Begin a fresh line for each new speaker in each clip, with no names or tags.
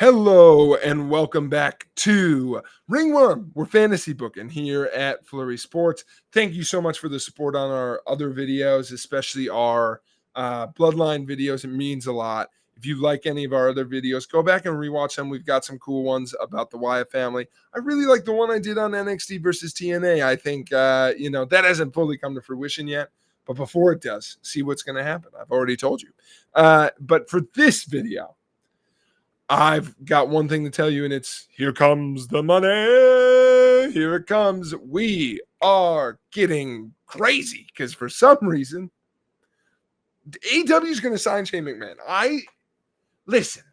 Hello and welcome back to Ringworm. We're fantasy booking here at Flurry Sports. Thank you so much for the support on our other videos, especially our Bloodline videos. It means a lot. If you like any of our other videos, go back and rewatch them. We've got some cool ones about the Wyatt family. I really like the one I did on NXT versus TNA. I think, that hasn't fully come to fruition yet. But before it does, see what's going to happen. I've already told you. But for this video, I've got one thing to tell you, and it's here comes the money. Here it comes. We are getting crazy because for some reason, AEW is going to sign Shane McMahon. Listen,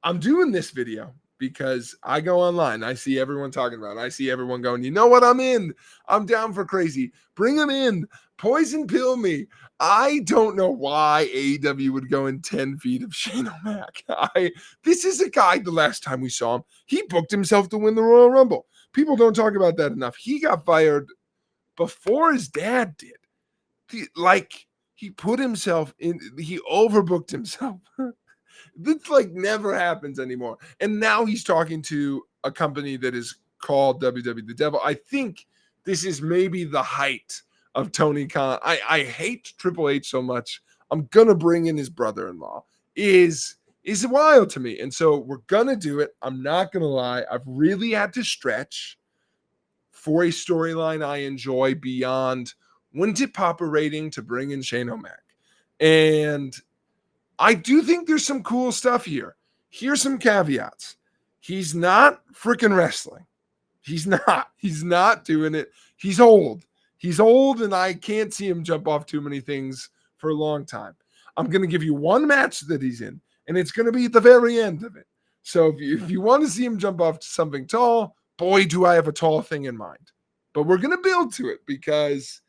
I'm doing this video because I go online. I see everyone talking about it. I see everyone going, you know what? I'm in. I'm down for crazy. Bring him in. Poison pill me. I don't know why AEW would go in 10 feet of Shane O'Mac. This is a guy, the last time we saw him, he booked himself to win the Royal Rumble. People don't talk about that enough. He got fired before his dad did. He put himself in, he overbooked himself. This never happens anymore. And now he's talking to a company that is called WWE The Devil. I think this is maybe the height of Tony Khan. I hate Triple H so much. I'm gonna bring in his brother-in-law. Is wild to me. And so we're gonna do it. I'm not gonna lie. I've really had to stretch for a storyline I enjoy beyond wouldn't it pop a rating to bring in Shane O'Mac. And I do think there's some cool stuff here. Here's some caveats. He's not freaking wrestling. He's not doing it. He's old. He's old, and I can't see him jump off too many things for a long time. I'm going to give you one match that he's in, and it's going to be at the very end of it. So if you want to see him jump off to something tall, boy, do I have a tall thing in mind. But we're going to build to it because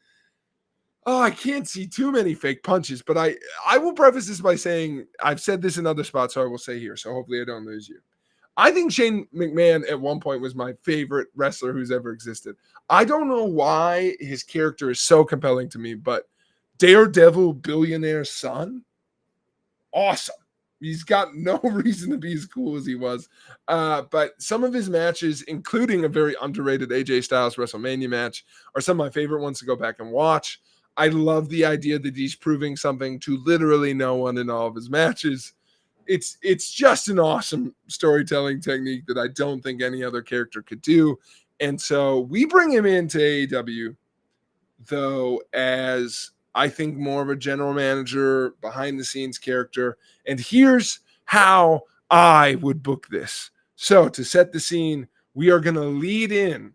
I can't see too many fake punches. But I will preface this by saying I've said this in other spots, so I will say here. So hopefully I don't lose you. I think Shane McMahon at one point was my favorite wrestler who's ever existed. I don't know why his character is so compelling to me, but Daredevil billionaire son, awesome. He's got no reason to be as cool as he was. But some of his matches, including a very underrated AJ Styles WrestleMania match, are some of my favorite ones to go back and watch. I love the idea that he's proving something to literally no one in all of his matches. It's just an awesome storytelling technique that I don't think any other character could do. And so we bring him into AEW, though, as I think more of a general manager, behind the scenes character. And here's how I would book this. So to set the scene, we are going to lead in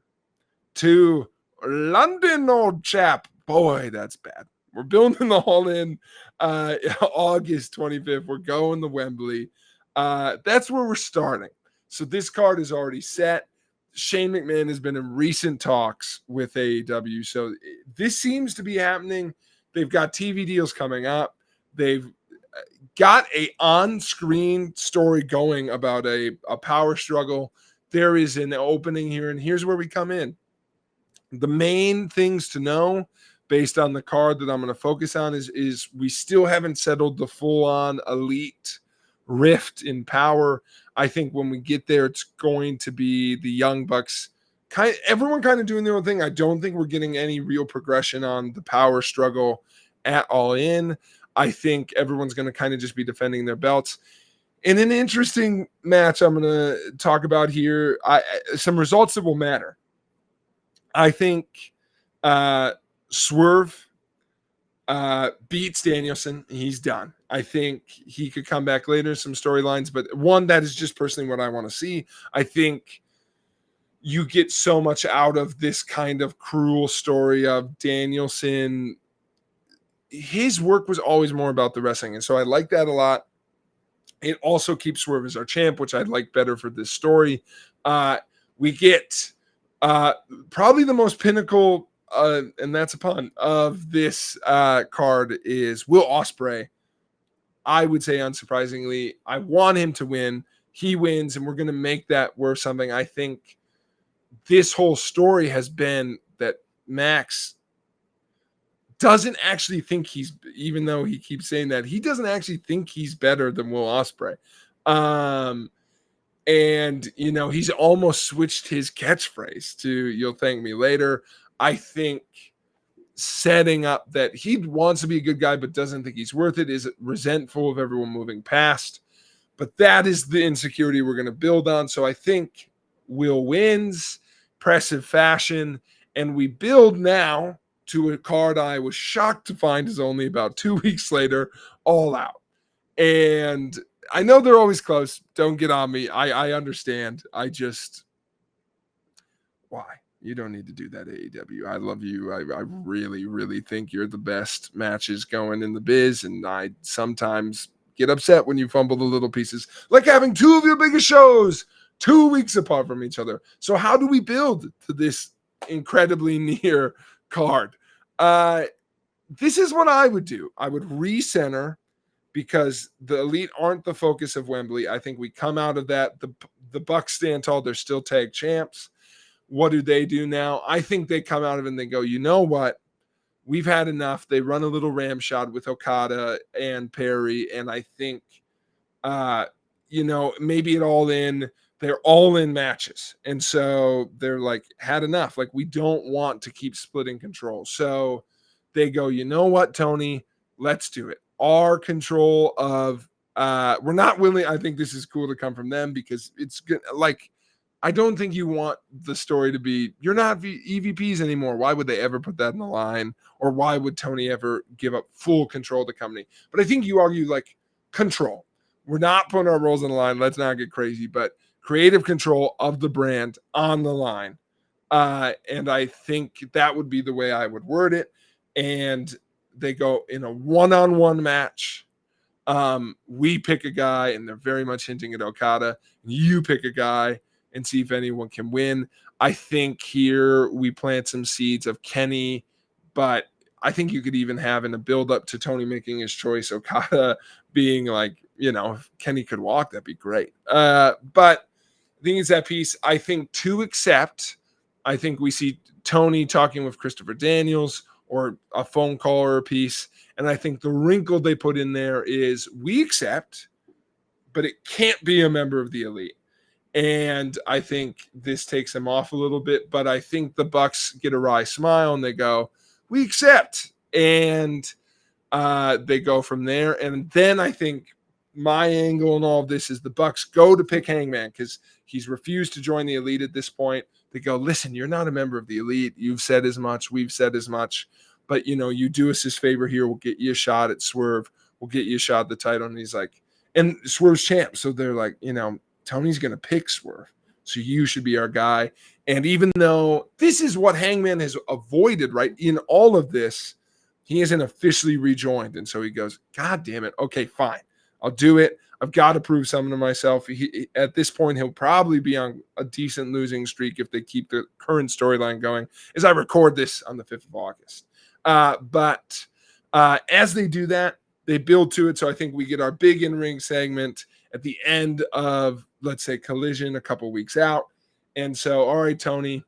to London, old chap. Boy, that's bad. We're building the All In August 25th. We're going to Wembley. That's where we're starting. So this card is already set. Shane McMahon has been in recent talks with AEW. So this seems to be happening. They've got TV deals coming up. They've got a on-screen story going about a power struggle. There is an opening here, and here's where we come in. The main things to know based on the card that I'm going to focus on is we still haven't settled the full-on elite rift in power. I think when we get there, it's going to be the Young Bucks, everyone kind of doing their own thing. I don't think we're getting any real progression on the power struggle at All In. I think everyone's going to kind of just be defending their belts. In an interesting match I'm going to talk about here, some results that will matter. I think Swerve beats Danielson. He's done. I think he could come back later, some storylines, but one, that is just personally what I want to see. I think you get so much out of this kind of cruel story of Danielson. His work was always more about the wrestling, and so I like that a lot. It also keeps Swerve as our champ, which I'd like better for this story. We get probably the most pinnacle, and that's a pun, of this card is Will Ospreay. I would say, unsurprisingly, I want him to win. He wins, and we're going to make that worth something. I think this whole story has been that Max doesn't actually think he's, even though he keeps saying that, he doesn't actually think he's better than Will Ospreay. And, he's almost switched his catchphrase to "You'll thank me later." I think setting up that he wants to be a good guy but doesn't think he's worth it, is resentful of everyone moving past. But that is the insecurity we're going to build on. So I think Will wins, impressive fashion, and we build now to a card I was shocked to find is only about 2 weeks later, All Out. And I know they're always close. Don't get on me. I understand. Why? You don't need to do that, AEW. I love you. I really, really think you're the best matches going in the biz. And I sometimes get upset when you fumble the little pieces, like having two of your biggest shows 2 weeks apart from each other. So how do we build to this incredibly near card? This is what I would do. I would recenter, because the Elite aren't the focus of Wembley. I think we come out of that. The Bucks stand tall. They're still tag champs. What do they do now? I think they come out of it and they go, you know what? We've had enough. They run a little ramshot with Okada and Perry. And I think, maybe it all in. They're all in matches. And so they're like, had enough. Like, we don't want to keep splitting control. So they go, you know what, Tony? Let's do it. Our control of, we're not willing. I think this is cool to come from them, because it's good. Like, I don't think you want the story to be, you're not EVPs anymore. Why would they ever put that in the line? Or why would Tony ever give up full control of the company? But I think you argue, like, control. We're not putting our roles on the line. Let's not get crazy, but creative control of the brand on the line. And I think that would be the way I would word it. And they go in a one-on-one match. We pick a guy, and they're very much hinting at Okada. You pick a guy and see if anyone can win. I think here we plant some seeds of Kenny, but I think you could even have, in a build up to Tony making his choice, Okada being like, if Kenny could walk, that'd be great. But I think it's that piece. I think to accept, I think we see Tony talking with Christopher Daniels, or a phone call or a piece. And I think the wrinkle they put in there is, we accept, but it can't be a member of the Elite. And I think this takes them off a little bit, but I think the Bucks get a wry smile and they go, we accept. And they go from there. And then I think my angle in all of this is the Bucks go to pick Hangman, because he's refused to join the Elite at this point. They go, listen, you're not a member of the Elite. You've said as much. We've said as much. But, you do us this favor here. We'll get you a shot at Swerve. We'll get you a shot at the title. And he's like, and Swerve's champ. So they're like, Tony's going to pick Swerve. So you should be our guy. And even though this is what Hangman has avoided, right, in all of this, he hasn't officially rejoined. And so he goes, God damn it. Okay, fine. I'll do it. I've got to prove something to myself. At this point, he'll probably be on a decent losing streak if they keep the current storyline going, as I record this on the 5th of August. But as they do that, they build to it. So I think we get our big in-ring segment at the end of, let's say, Collision a couple weeks out. And so, all right, Tony,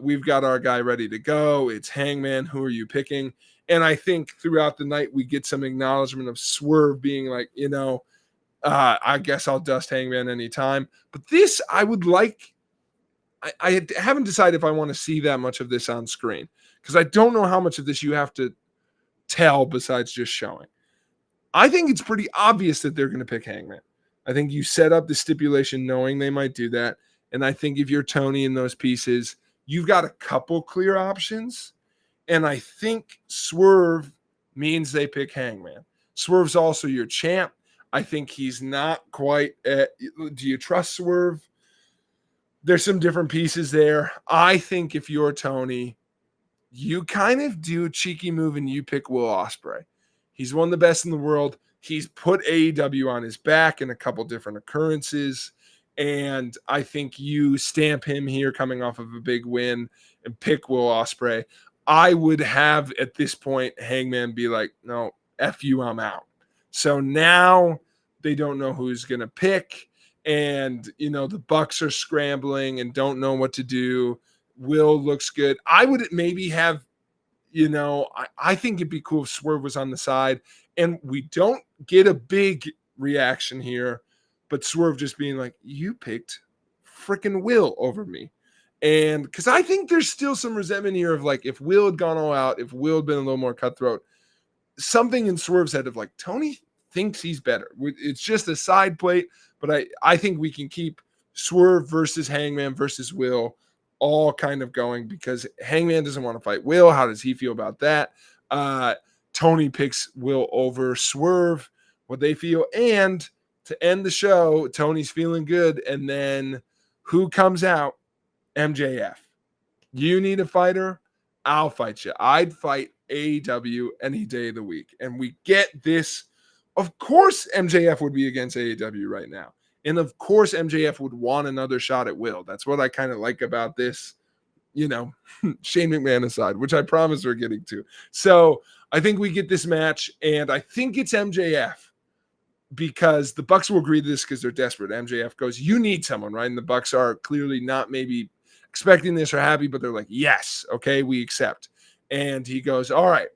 we've got our guy ready to go. It's Hangman. Who are you picking? And I think throughout the night, we get some acknowledgement of Swerve being like, I guess I'll dust Hangman anytime. But this, I would like, I haven't decided if I want to see that much of this on screen, because I don't know how much of this you have to tell besides just showing. I think it's pretty obvious that they're going to pick Hangman. I think you set up the stipulation knowing they might do that. And I think if you're Tony in those pieces, you've got a couple clear options. And I think Swerve means they pick Hangman. Swerve's also your champ. I think he's not quite do you trust Swerve? There's some different pieces there. I think if you're Tony, you kind of do a cheeky move and you pick Will Ospreay. He's one of the best in the world. He's put AEW on his back in a couple different occurrences. And I think you stamp him here coming off of a big win and pick Will Ospreay. I would have, at this point, Hangman be like, no, F you, I'm out. So now they don't know who's going to pick. And, the Bucks are scrambling and don't know what to do. Will looks good. I would maybe have, I think it'd be cool if Swerve was on the side. And we don't get a big reaction here, but Swerve just being like, you picked freaking Will over me. And because I think there's still some resentment here of like, if Will had gone all out, if Will had been a little more cutthroat, something in Swerve's head of like, Tony thinks he's better. It's just a side plate, but I think we can keep Swerve versus Hangman versus Will all kind of going, because Hangman doesn't want to fight Will. How does he feel about that? Tony picks Will over Swerve, what they feel. And to end the show, Tony's feeling good. And then who comes out? MJF. You need a fighter? I'll fight you. I'd fight AEW any day of the week. And we get this. Of course, MJF would be against AEW right now. And of course, MJF would want another shot at Will. That's what I kind of like about this, you know, Shane McMahon aside, which I promise we're getting to. So I think we get this match, and I think it's MJF, because the Bucks will agree to this because they're desperate. MJF goes, you need someone, right? And the Bucks are clearly not maybe expecting this or happy, but they're like, yes, okay, we accept. And he goes, all right,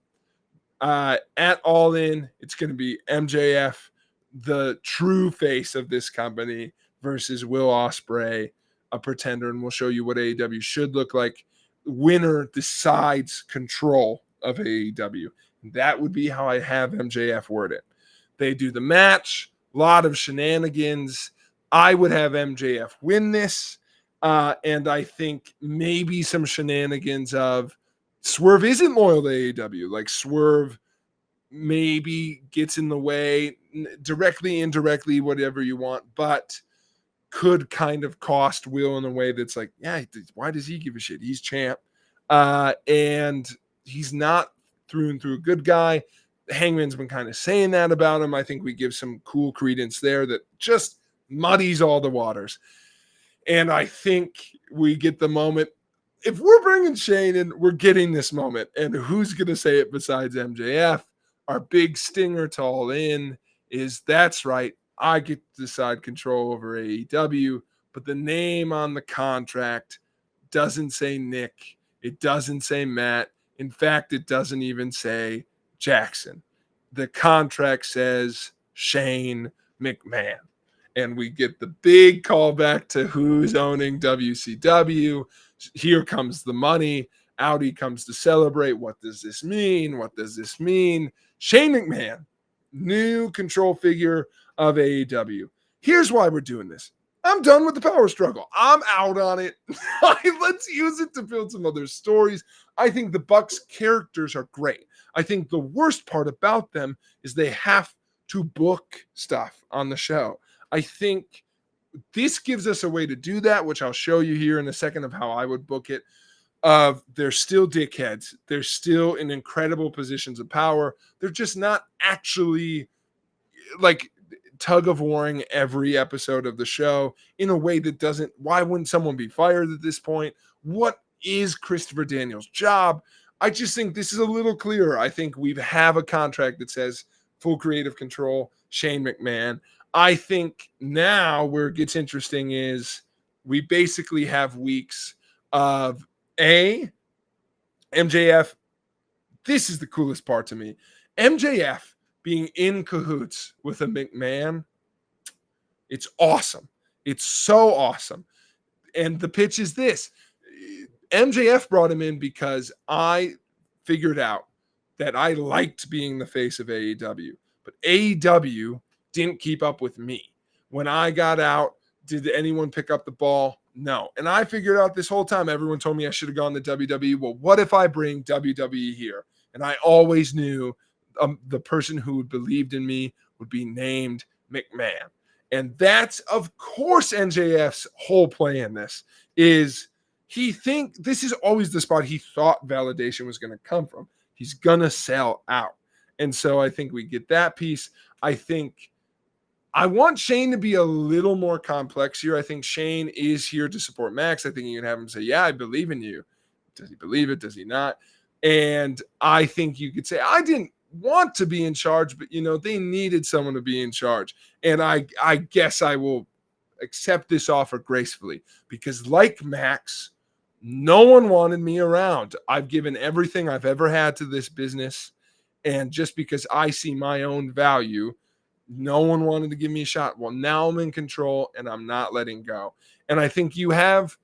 at All In, it's going to be MJF, the true face of this company, versus Will Ospreay, a pretender, and we'll show you what AEW should look like. Winner decides control of AEW. That would be how I have MJF word it. They do the match, a lot of shenanigans. I would have MJF win this, and I think maybe some shenanigans of Swerve isn't loyal to AEW. Like, Swerve maybe gets in the way, directly, indirectly, whatever you want, but could kind of cost Will in a way that's like, yeah, why does he give a shit? He's champ. And he's not through and through a good guy. Hangman's been kind of saying that about him. I think we give some cool credence there that just muddies all the waters. And I think we get the moment. If we're bringing Shane in, we're getting this moment. And who's going to say it besides MJF? Our big stinger to All In is, that's right, I get to decide control over AEW, but the name on the contract doesn't say Nick. It doesn't say Matt. In fact, it doesn't even say Jackson. The contract says Shane McMahon. And we get the big callback to who's owning WCW. Here comes the money. Audi comes to celebrate. What does this mean? What does this mean? Shane McMahon, new control figure of AEW. Here's why we're doing this. I'm done with the power struggle. I'm out on it. Let's use it to build some other stories. I think the Bucks characters are great. I think the worst part about them is they have to book stuff on the show. I think this gives us a way to do that, which I'll show you here in a second of how I would book it. They're still dickheads. They're still in incredible positions of power. They're just not actually like tug of warring every episode of the show in a way that doesn't. Why wouldn't someone be fired at this point? What is Christopher Daniels' job? I just think this is a little clearer. I think we have a contract that says full creative control, Shane McMahon. I think now where it gets interesting is we basically have weeks of MJF. This is the coolest part to me. MJF being in cahoots with a McMahon. It's awesome. It's so awesome. And the pitch is this. MJF brought him in because I figured out that I liked being the face of AEW, but AEW didn't keep up with me. When I got out, did anyone pick up the ball? No. And I figured out this whole time, everyone told me I should have gone to WWE. Well, what if I bring WWE here? And I always knew the person who believed in me would be named McMahon. And that's, of course, MJF's whole play in this is this is always the spot he thought validation was going to come from. He's going to sell out. And so I think we get that piece. I want Shane to be a little more complex here. I think Shane is here to support Max. I think you can have him say, yeah, I believe in you. Does he believe it? Does he not? And I think you could say, I didn't want to be in charge, but, they needed someone to be in charge. And I guess I will accept this offer gracefully because like Max, no one wanted me around. I've given everything I've ever had to this business. And just because I see my own value, No one wanted to give me a shot. Well, now I'm in control and I'm not letting go. And I think you have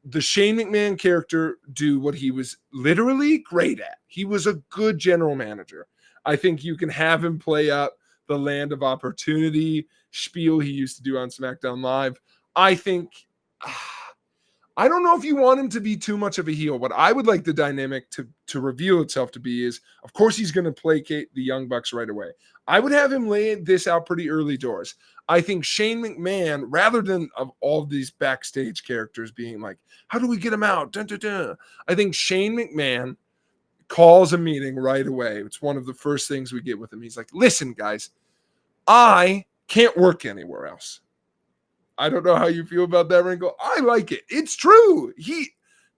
the Shane McMahon character do what he was literally great at. He was a good general manager. I think you can have him play up the land of opportunity spiel he used to do on SmackDown Live. I think I don't know if you want him to be too much of a heel. What I would like the dynamic to reveal itself to be is, of course, he's going to placate the Young Bucks right away. I would have him lay this out pretty early doors. I think Shane McMahon, rather than of all these backstage characters being like, how do we get him out? Dun, dun, dun. I think Shane McMahon calls a meeting right away. It's one of the first things we get with him. He's like, listen, guys, I can't work anywhere else. I don't know how you feel about that, Wrinkle. I like it. It's true.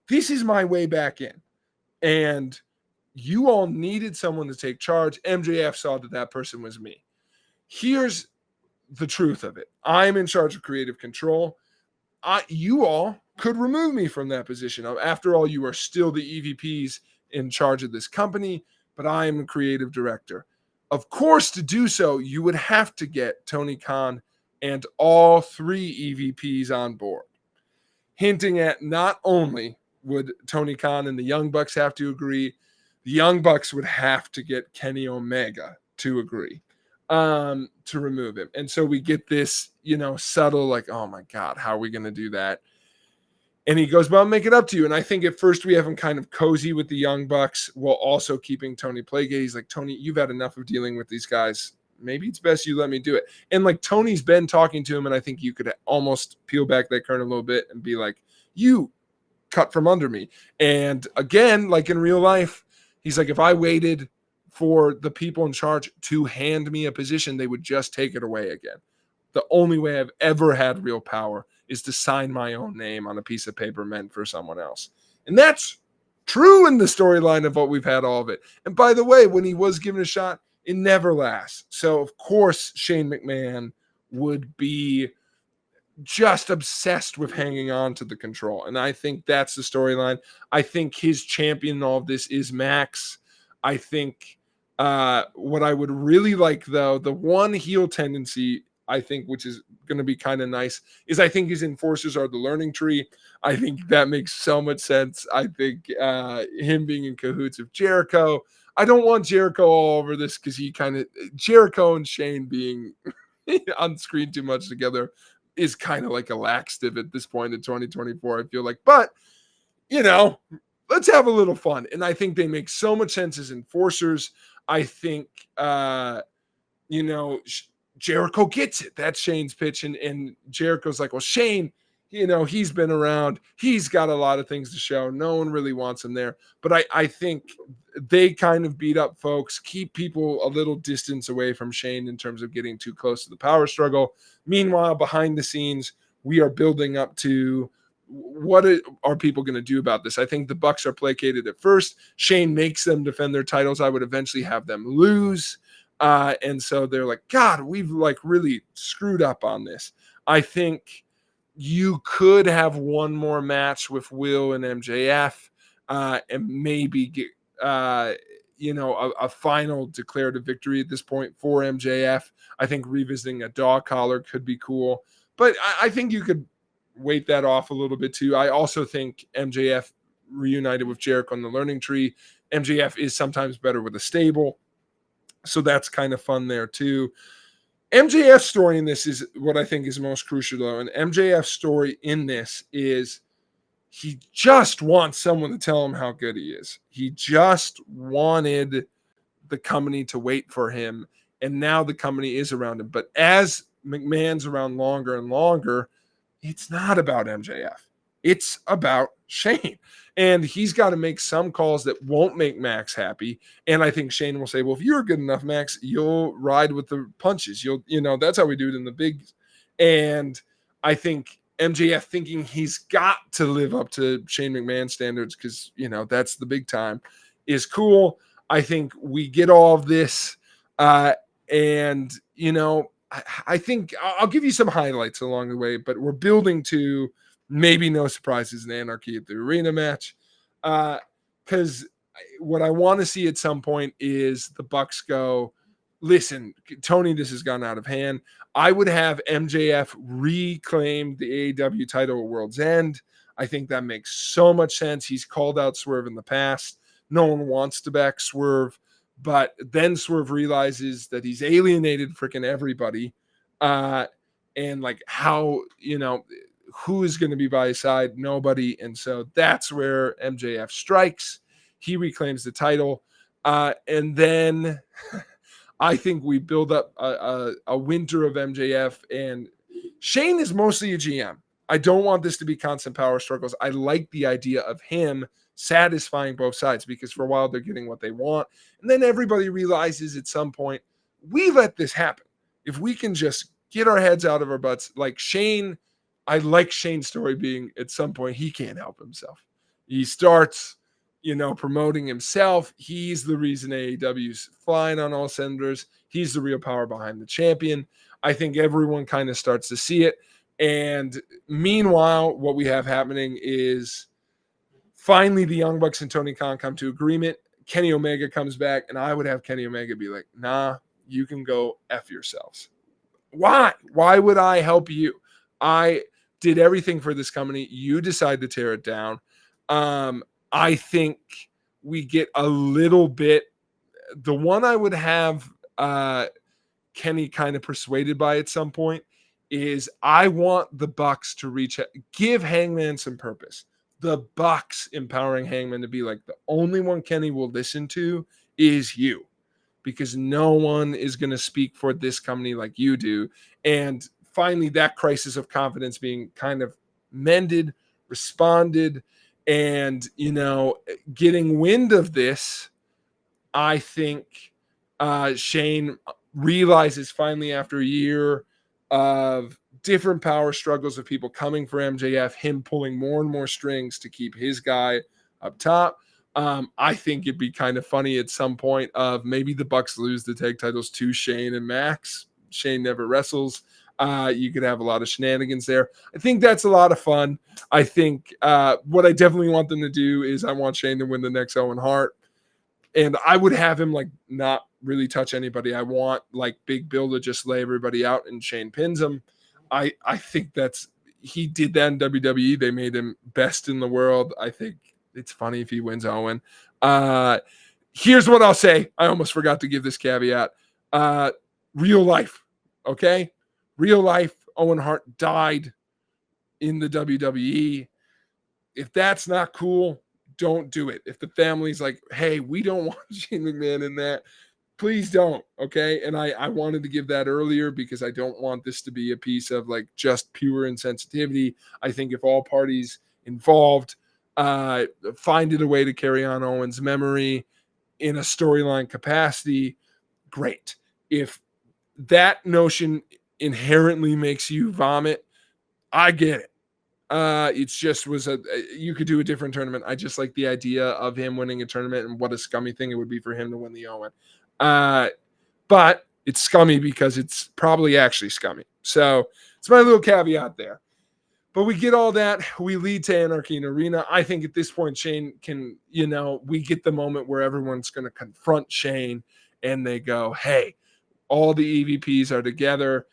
This is my way back in. And you all needed someone to take charge. MJF saw that person was me. Here's the truth of it. I'm in charge of creative control. You all could remove me from that position. After all, you are still the EVPs in charge of this company, but I am a creative director. Of course, to do so, you would have to get Tony Khan and all 3 EVPs on board, hinting at not only would Tony Khan and the Young Bucks have to agree, the Young Bucks would have to get Kenny Omega to agree to remove him. And so we get this, subtle, like, oh my God, how are we going to do that? And he goes, well, I'll make it up to you. And I think at first we have him kind of cozy with the Young Bucks while also keeping Tony Playgate. He's like, Tony, you've had enough of dealing with these guys. Maybe it's best you let me do it. And like Tony's been talking to him, and I think you could almost peel back that curtain a little bit and be like, you cut from under me. And again, like in real life, he's like, if I waited for the people in charge to hand me a position, they would just take it away again. The only way I've ever had real power is to sign my own name on a piece of paper meant for someone else. And that's true in the storyline of what we've had all of it. And by the way, when he was given a shot, it never lasts. So, of course, Shane McMahon would be just obsessed with hanging on to the control. And I think that's the storyline. I think his champion in all of this is Max. I think what I would really like, though, the one heel tendency, I think, which is going to be kind of nice, is I think his enforcers are the learning tree. I think that makes so much sense. I think him being in cahoots with Jericho. I don't want Jericho all over this because Jericho and Shane being on screen too much together is kind of like a laxative at this point in 2024, I feel like. But, let's have a little fun. And I think they make so much sense as enforcers. I think, Jericho gets it. That's Shane's pitch. And Jericho's like, well, Shane, he's been around. He's got a lot of things to show. No one really wants him there. But I think they kind of beat up folks, keep people a little distance away from Shane in terms of getting too close to the power struggle. Meanwhile, behind the scenes, we are building up to what are people going to do about this? I think the Bucks are placated at first. Shane makes them defend their titles. I would eventually have them lose. And so they're like, God, we've like really screwed up on this. I think you could have one more match with Will and MJF and maybe get, a final declarative victory at this point for MJF. I think revisiting a dog collar could be cool. But I think you could wait that off a little bit too. I also think MJF reunited with Jericho on the learning tree. MJF is sometimes better with a stable. So that's kind of fun there too. MJF's story in this is what I think is most crucial though. And MJF's story in this is he just wants someone to tell him how good he is. He just wanted the company to wait for him. And now the company is around him. But as McMahon's around longer and longer, it's not about MJF. It's about Shane. And he's got to make some calls that won't make Max happy. And I think Shane will say, well, if you're good enough, Max, you'll ride with the punches. That's how we do it in the bigs. And I think MJF thinking he's got to live up to Shane McMahon standards because, that's the big time is cool. I think we get all of this. I think I'll give you some highlights along the way, but we're building to maybe no surprises in Anarchy at the Arena match. Because what I want to see at some point is the Bucks go, listen, Tony, this has gone out of hand. I would have MJF reclaim the AEW title at World's End. I think that makes so much sense. He's called out Swerve in the past. No one wants to back Swerve, but then Swerve realizes that he's alienated freaking everybody. And like how, who is going to be by his side? Nobody. And so that's where MJF strikes. He reclaims the title. And then I think we build up a winter of MJF, and Shane is mostly a GM. I don't want this to be constant power struggles. I like the idea of him satisfying both sides, because for a while they're getting what they want. And then everybody realizes at some point, we let this happen. If we can just get our heads out of our butts, like Shane, I like Shane's story being at some point, he can't help himself. He starts, promoting himself. He's the reason AEW's flying on all cylinders. He's the real power behind the champion. I think everyone kind of starts to see it. And meanwhile, what we have happening is finally the Young Bucks and Tony Khan come to agreement. Kenny Omega comes back, and I would have Kenny Omega be like, nah, you can go F yourselves. Why? Why would I help you? I did everything for this company. You decide to tear it down. I think we get a little bit. The one I would have Kenny kind of persuaded by at some point is I want the Bucks to give Hangman some purpose. The Bucks empowering Hangman to be like, the only one Kenny will listen to is you, because no one is going to speak for this company like you do. And finally, that crisis of confidence being kind of mended, responded, and, getting wind of this, I think Shane realizes finally after a year of different power struggles of people coming for MJF, him pulling more and more strings to keep his guy up top. I think it'd be kind of funny at some point of maybe the Bucks lose the tag titles to Shane and Max. Shane never wrestles. You could have a lot of shenanigans there. I think that's a lot of fun. I think what I definitely want them to do is I want Shane to win the next Owen Hart. And I would have him like not really touch anybody. I want like Big Bill to just lay everybody out and Shane pins him. I think he did that in WWE. They made him best in the world. I think it's funny if he wins Owen. Here's what I'll say. I almost forgot to give this caveat. Real life, okay? Real life, Owen Hart died in the WWE. If that's not cool, don't do it. If the family's like, hey, we don't want Shane McMahon in that, please don't, okay? And I wanted to give that earlier because I don't want this to be a piece of like just pure insensitivity. I think if all parties involved find it a way to carry on Owen's memory in a storyline capacity, great. If that notion inherently makes you vomit, I get it. It's just you could do a different tournament. I just like the idea of him winning a tournament and what a scummy thing it would be for him to win the Owen. But it's scummy because it's probably actually scummy. So it's my little caveat there. But we get all that. We lead to Anarchy in Arena. I think at this point, Shane can, we get the moment where everyone's going to confront Shane and they go, hey, all the EVPs are together.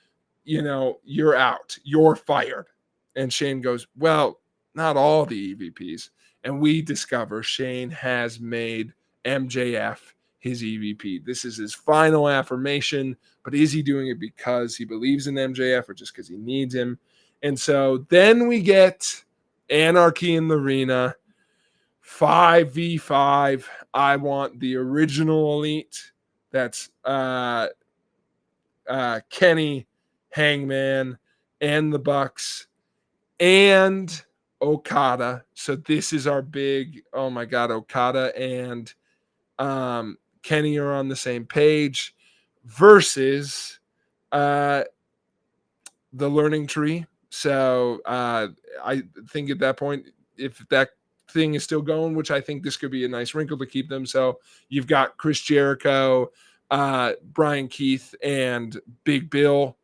You're out. You're fired. And Shane goes, well, not all the EVPs. And we discover Shane has made MJF his EVP. This is his final affirmation, but is he doing it because he believes in MJF or just because he needs him? And so then we get Anarchy in the Arena, 5v5. I want the original Elite. That's Kenny, Hangman, and the Bucks, and Okada. So this is our big, oh my God, Okada and Kenny are on the same page versus the Learning Tree. So I think at that point, if that thing is still going, which I think this could be a nice wrinkle to keep them. So you've got Chris Jericho, Brian Keith, and Big Bill,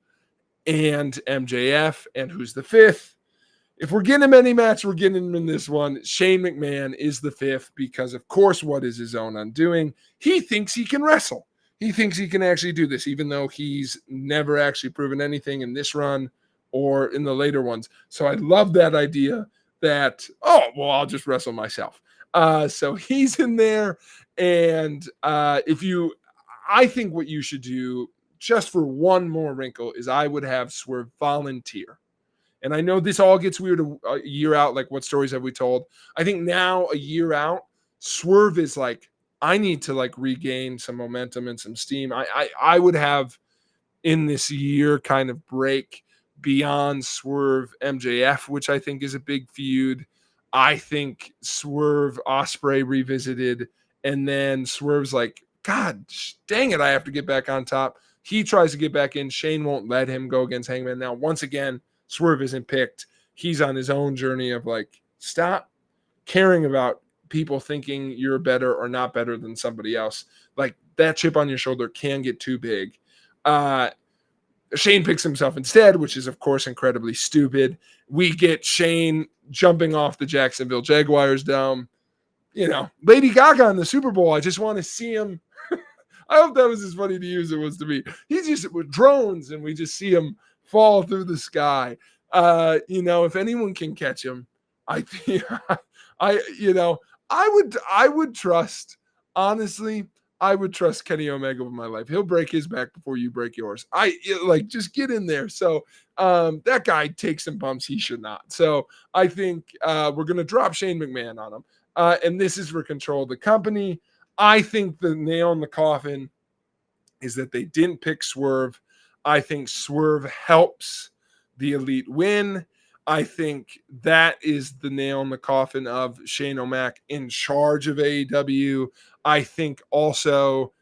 and MJF. And who's the fifth? If we're getting him any match, we're getting him in this one. Shane McMahon is the fifth because, of course, what is his own undoing? He thinks he can wrestle. he thinks he can actually do this, even though he's never actually proven anything in this run or in the later ones. So I love that idea that, oh, well, I'll just wrestle myself. So he's in there. And I think what you should do just for one more wrinkle is I would have Swerve volunteer. And I know this all gets weird a year out. Like, what stories have we told? I think now, a year out, Swerve is like, I need to like regain some momentum and some steam. I would have in this year kind of break beyond Swerve MJF, which I think is a big feud. I think Swerve Osprey revisited, and then Swerve's like, God dang it, I have to get back on top. He tries to get back in. Shane won't let him go against Hangman. Now, once again, Swerve isn't picked. He's on his own journey of like, stop caring about people thinking you're better or not better than somebody else. Like, that chip on your shoulder can get too big. Shane picks himself instead, which is, of course, incredibly stupid. We get Shane jumping off the Jacksonville Jaguars dome. You know, Lady Gaga in the Super Bowl. I just want to see him. I hope that was as funny to you as it was to me. He's just with drones, and we just see him fall through the sky. If anyone can catch him, I think I would trust, honestly, I would trust Kenny Omega with my life. He'll break his back before you break yours. Just get in there. So that guy takes some bumps he should not. So I think we're going to drop Shane McMahon on him. And this is for control of the company. I think the nail in the coffin is that they didn't pick Swerve. I think Swerve helps the Elite win. I think that is the nail in the coffin of Shane O'Mac in charge of AEW. I think also,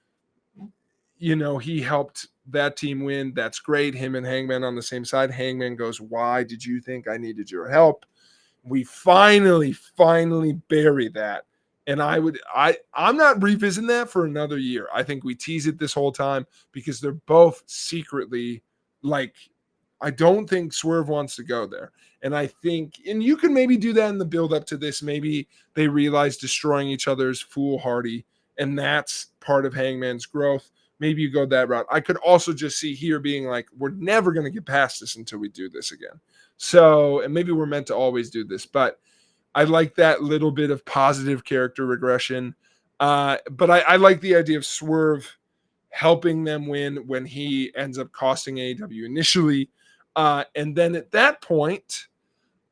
he helped that team win. That's great. Him and Hangman on the same side. Hangman goes, why did you think I needed your help? We finally bury that. And I'm not revisiting that for another year. I think we tease it this whole time because they're both secretly like, I don't think Swerve wants to go there. And I think, and you can maybe do that in the build up to this. Maybe they realize destroying each other is foolhardy, and that's part of Hangman's growth. Maybe you go that route. I could also just see here being like, we're never going to get past this until we do this again. So, and maybe we're meant to always do this, but I like that little bit of positive character regression. But I like the idea of Swerve helping them win when he ends up costing AEW initially. And then at that point,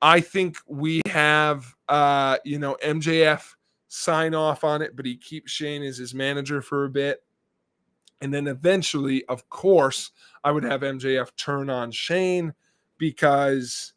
I think we have, MJF sign off on it, but he keeps Shane as his manager for a bit. And then eventually, of course, I would have MJF turn on Shane because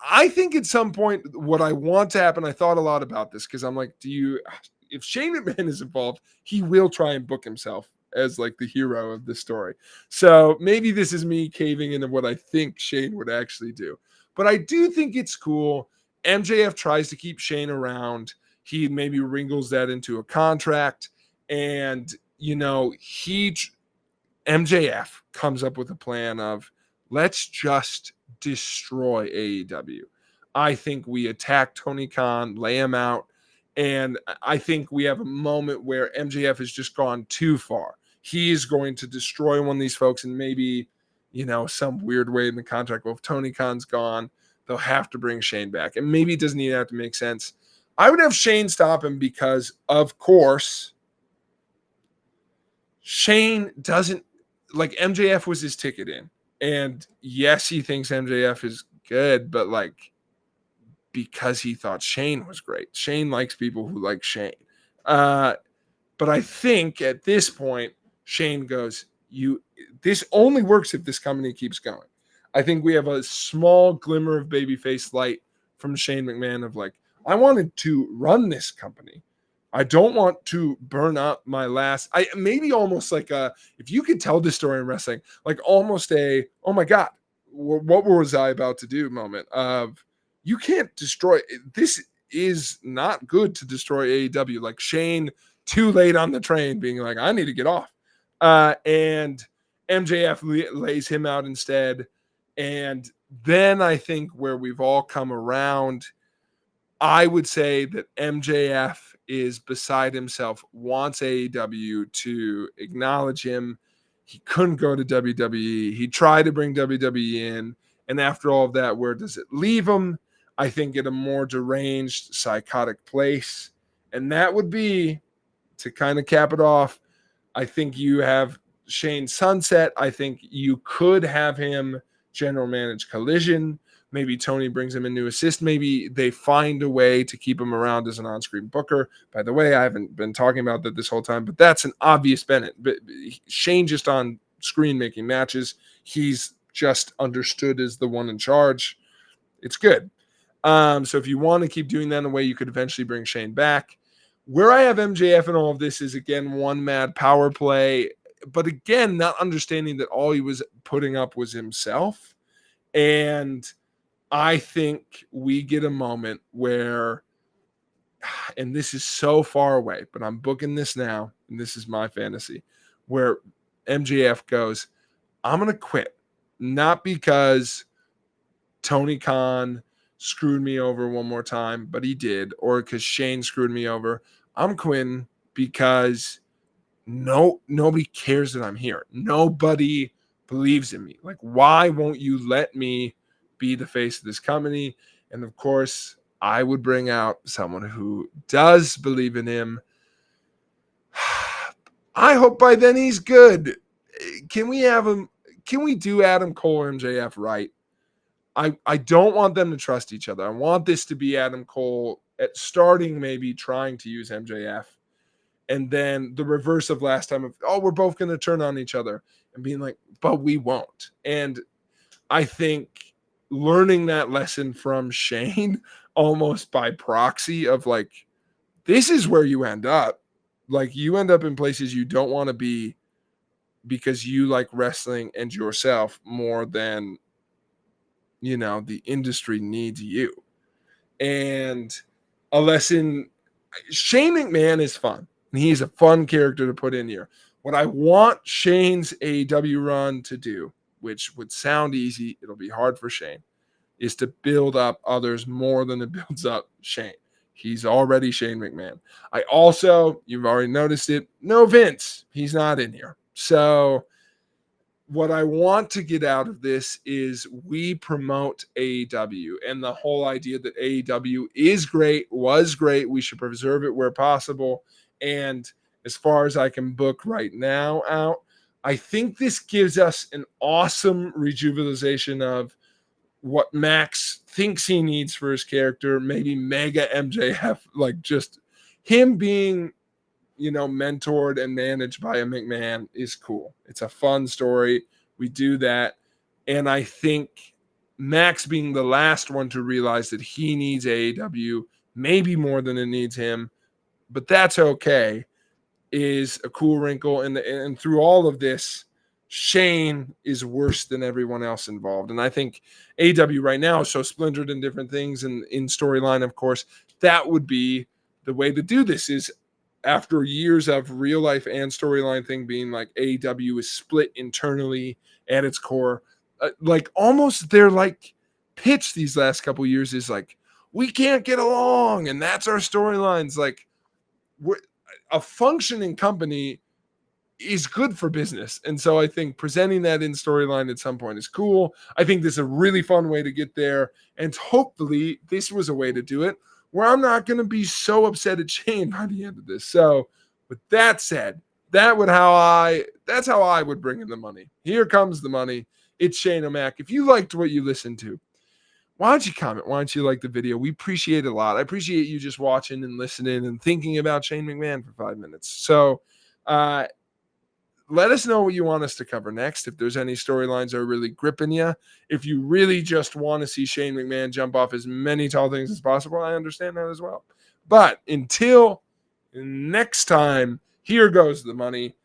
I think at some point what I want to happen, I thought a lot about this because I'm like, if Shane McMahon is involved, he will try and book himself as like the hero of the story. So maybe this is me caving into what I think Shane would actually do. But I do think it's cool. MJF tries to keep Shane around. He maybe wrinkles that into a contract. And, MJF comes up with a plan of let's just destroy AEW. I think we attack Tony Khan, lay him out. And I think we have a moment where MJF has just gone too far. He's going to destroy one of these folks, and maybe, some weird way in the contract. Well, if Tony Khan's gone, they'll have to bring Shane back. And maybe it doesn't even have to make sense. I would have Shane stop him because, of course, Shane doesn't like MJF was his ticket in. And yes, he thinks MJF is good, but because he thought Shane was great. Shane likes people who like Shane. But I think at this point, Shane goes, this only works if this company keeps going. I think we have a small glimmer of babyface light from Shane McMahon of like, I wanted to run this company. I don't want to burn up my last. Maybe almost like if you could tell this story in wrestling, like almost a, oh my God, what was I about to do moment of you can't destroy. This is not good to destroy AEW. Like Shane too late on the train being like, I need to get off. And MJF lays him out instead. And then I think where we've all come around, I would say that MJF is beside himself, wants AEW to acknowledge him. He couldn't go to WWE. He tried to bring WWE in. And after all of that, where does it leave him? I think in a more deranged, psychotic place. And that would be, to kind of cap it off, I think you have Shane sunset. I think you could have him general manage Collision. Maybe Tony brings him in to assist. Maybe they find a way to keep him around as an on-screen booker. By the way, I haven't been talking about that this whole time, but that's an obvious Bennett. But Shane just on screen making matches. He's just understood as the one in charge. It's good. So if you want to keep doing that in a way, you could eventually bring Shane back. Where I have MJF in all of this is, again, one mad power play. But again, not understanding that all he was putting up was himself. And I think we get a moment where, and this is so far away, but I'm booking this now, and this is my fantasy, where MJF goes, I'm going to quit. Not because Tony Khan screwed me over one more time, but he did, or because Shane screwed me over. I'm quitting because nobody cares that I'm here. Nobody believes in me. Like, why won't you let me be the face of this company? And of course, I would bring out someone who does believe in him. I hope by then he's good. Can we have him? Can we do Adam Cole or MJF right? I don't want them to trust each other. I want this to be Adam Cole at starting, maybe trying to use MJF. And then the reverse of last time of, we're both going to turn on each other, and being like, but we won't. And I think learning that lesson from Shane almost by proxy of like, this is where you end up. Like, you end up in places you don't want to be because you like wrestling and yourself more than, the industry needs you. And a lesson, Shane McMahon is fun. He's a fun character to put in here. What I want Shane's AEW run to do, which would sound easy, it'll be hard for Shane, is to build up others more than it builds up Shane. He's already Shane McMahon. I also, you've already noticed it, no Vince. He's not in here. So what I want to get out of this is we promote AEW, and the whole idea that AEW is great, was great. We should preserve it where possible. And as far as I can book right now out, I think this gives us an awesome rejuvenation of what Max thinks he needs for his character, maybe mega MJF, like just him being, mentored and managed by a McMahon is cool. It's a fun story. We do that. And I think Max being the last one to realize that he needs AEW, maybe more than it needs him, but that's okay, is a cool wrinkle. And through all of this, Shane is worse than everyone else involved. And I think AEW right now is so splintered in different things, and in storyline, of course, that would be the way to do this, is after years of real life and storyline thing being like AEW is split internally at its core. Like almost their like pitch these last couple years is like, we can't get along, and that's our storylines. Like, a functioning company is good for business. And so I think presenting that in storyline at some point is cool. I think this is a really fun way to get there. And hopefully this was a way to do it where I'm not going to be so upset at Shane by the end of this. So with that said, that's how I would bring in the money. Here comes the money. It's Shane O'Mac. If you liked what you listened to, why don't you comment? Why don't you like the video? We appreciate it a lot. I appreciate you just watching and listening and thinking about Shane McMahon for 5 minutes. So let us know what you want us to cover next. If there's any storylines that are really gripping you, if you really just want to see Shane McMahon jump off as many tall things as possible, I understand that as well. But until next time, here goes the money.